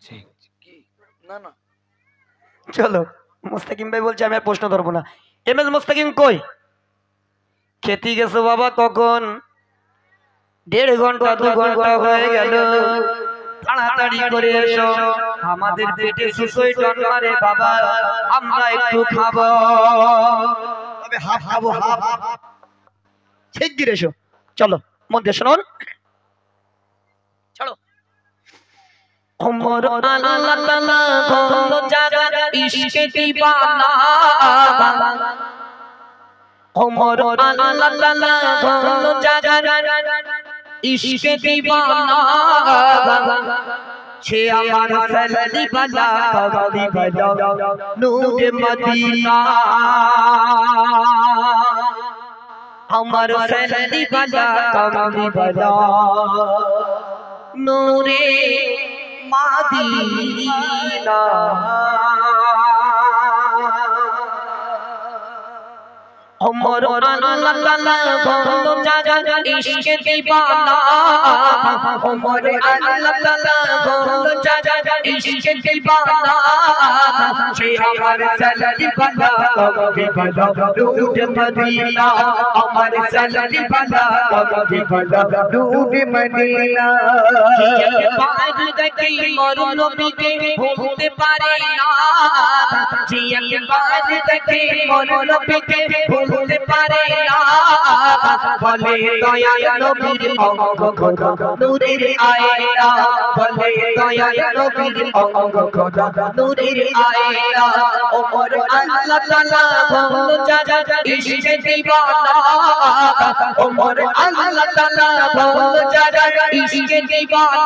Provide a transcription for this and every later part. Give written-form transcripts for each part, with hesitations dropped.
ঠিক কি না না চলো মুস্তাকিম ভাই বলছে আমি আর প্রশ্ন ধরবো না। এম এস মুস্তাকিম কই? খেতে গেছো বাবা কখন? 1.5 ঘন্টা 2 ঘন্টা হয়ে গেল, তাড়াতাড়ি করে এসো, আমাদের পেটে সুসই টন মারে বাবা, আমরা একটু খাবো। তবে হাফ খাবো হাফ। শিগগির এসো। চলো মন দিয়ে শুনুন। চলো। ওমর আল্লাহ তাআলা বলল জাগা ইশকে দিবানা, ওমর আল্লাহ তাআলা বলল জাগা ইশকে দিবানা, সে আমার ফেলি বালা কবি বালা নূরে মদিনা, আমার ফেলি বালা কবি বালা নূরে মদিনা। ওমর আল্লাহ তাআলা বলল জাগা ইশকে দিবানা, ওমর আল্লাহ তাআলা বলল জাগা ইশকে দিবানা, সে আমার সালালি বালা কবি বালা নূরে মদিনা, আমার সালালি বালা কবি বালা নূরে মদিনা। বাদ দেখে মোর নবীকে ভুলতে পারে না, জিয়াকে বাদ দেখে মোর নবীকে ভুলতে পারে না, বলে দয়াল নবীর অঙ্গ খোদা নূরের আয়না, বলে দয়াল নবীর অঙ্গ খোদা নূরের আয়না। ওমর আল্লাহ তাআলা বলল জাগা ইশকে দিবানা, ওমর আল্লাহ তাআলা বলল জাগা ইশকে দিবানা,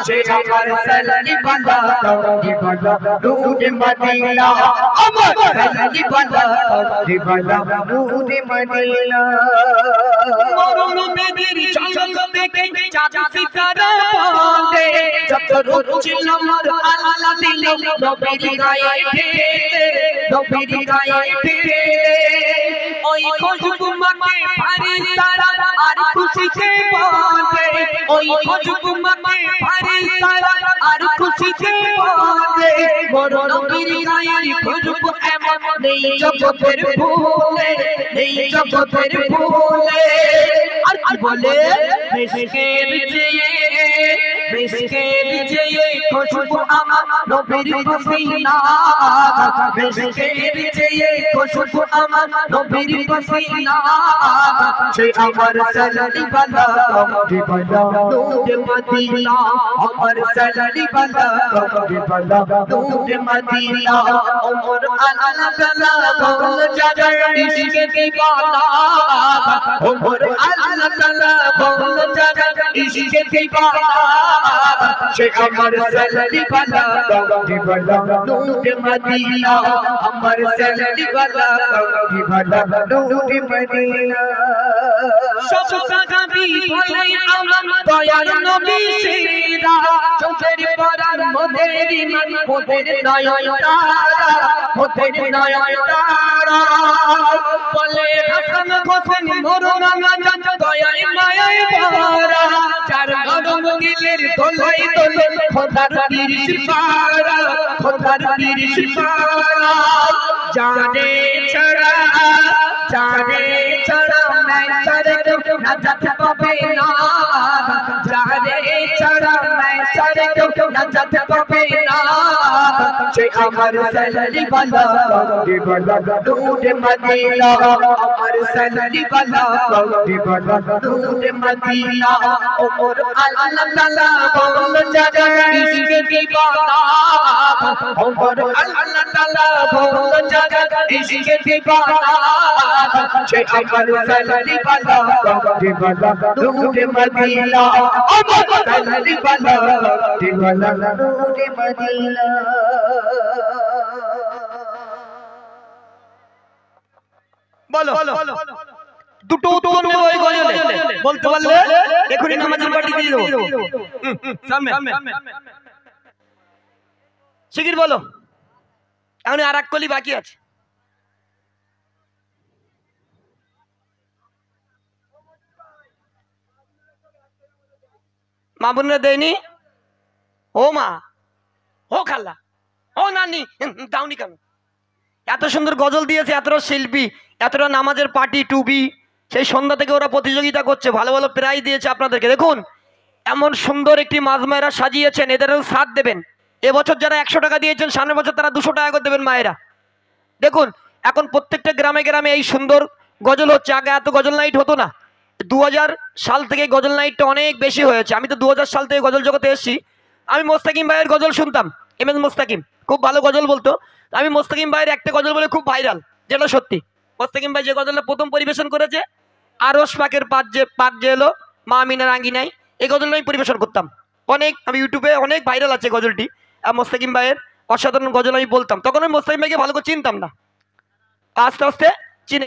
সে আমার সালালি বালা কবি বালা নূরে মদিনা, আমার সালালি বালা কবি বালা নূরে মদিনা। মরণ বেদের চল দেখে চাঁদ সিতারা বলে, যত রোদ ছিল আমার আল্লাহ দিল নবীর গায়ে ঢেলে, নবীর গায়ে ঢেলে, ওই খুশবু মাকে ফারিস্তারা আর খুশিতে বলে, ওই খুশবু মাকে ফারিস্তারা আর খুশিতে বলে, বড় নবীর গায়ের খুশবু এমন নেই জগতের ফুলে, নেই জগতের ফুলে। আর কি বলে? মিশকের চেয়ে, মিশকের চেয়ে খুশবু আমার নবীর পসিনা, মিশকের চেয়ে খুশবু আমার নবীর পসিনা, সে আমার সালালি বালা কবি বালা নূরে মদিনা, আমার সালালি বালা কবি বালা নূরে মদিনা। ওমর আল্লাহ তাআলা বলল জাগা ইশকে দিবানা, ওমর আল্লাহ তাআলা বলল জাগা ইশকে দিবানা, সে আমার সালালি বালা কবি বালা নূরে মদিনা, আমার সালালি বালা কবি বালা নূরে মদিনা। সব সাহাবী বলে আমার দয়াল নবী সেরা, চোখের পরার মোদের ইমান মোদের নয়ন তারা, মোদের নয়ন তারা, বলে হাসান হোসেন মোর নানা জান দয়ায় মায়ায় ভরা, চার গরম গিলের দোলাই দোলে খোদার তিরিশ পারা, খোদার তিরিশ পারা, জানে ছাড়া, জানে ছাড়া मैं सारे क्यों नजत पावे ना, जाने छड़ा मैं सारे क्यों नजत पावे ना, से अमर सलाली बाला कबी बाला नूरे मदीना, अमर सलाली बाला कबी बाला नूरे मदीना। उमर अल्लाह ताला बोल जागा इश्क़ दीवाना, उमर अल्लाह ताला बोल जागा इश्क़ दीवाना, से अमर सलाली बाला कबी बाला नूरे मदीना, अमर सलाली बाला कबी बाला नूरे मदीना। বলো দুটো উত্তর নেব এই গজলে, বলতে পারলে এখনই নামাজের পার্টি দিয়ে দেবো। সামনে শিগগির বলো, এখন আর এক কলি বাকি আছে। মা বোনরা দেয়নি, ও মা, ও খালা, ও নানি, দাওনি কেন? এত সুন্দর গজল দিয়েছে, এতটা শিল্পী, এতটা নামাজের পার্টি টুবি, সেই সন্ধ্যা থেকে ওরা প্রতিযোগিতা করছে, ভালো ভালো প্রাইজ দিয়েছে আপনাদেরকে। দেখুন এমন সুন্দর একটি মায়েরা সাজিয়েছেন, এদেরও সাথ দেবেন। এবছর যারা 100 টাকা দিয়েছেন, সামনের বছর তারা 200 টাকা করে দেবেন মায়েরা। দেখুন এখন প্রত্যেকটা গ্রামে গ্রামে এই সুন্দর গজল হচ্ছে। আগে এত গজল নাইট হতো না। 2000 সাল থেকে গজল নাইটটা অনেক বেশি হয়েছে। আমি তো 2000 সাল থেকে গজল জগতে এসেছি। আমি মোস্তাকিম ভাইয়ের গজল শুনতাম, এমএস মোস্তাকিম খুব ভালো গজল বলতো। আমি মোস্তাকিম ভাইয়ের একটা গজল বলে খুব ভাইরাল, যেটা সত্যি। মোস্তাকিম ভাই যে গজলটা প্রথম পরিবেশন করেছে, আরশ পাকের পাক যে এলো মা আমিনার আঙ্গিনায়, এই গজলটা আমি পরিবেশন করতাম অনেক। আমি ইউটিউবে অনেক ভাইরাল আছে গজলটি। আর মোস্তাকিম ভাইয়ের অসাধারণ গজল আমি বলতাম। তখন আমি মোস্তাকিম ভাইকে ভালো করে চিনতাম না। আস্তে আস্তে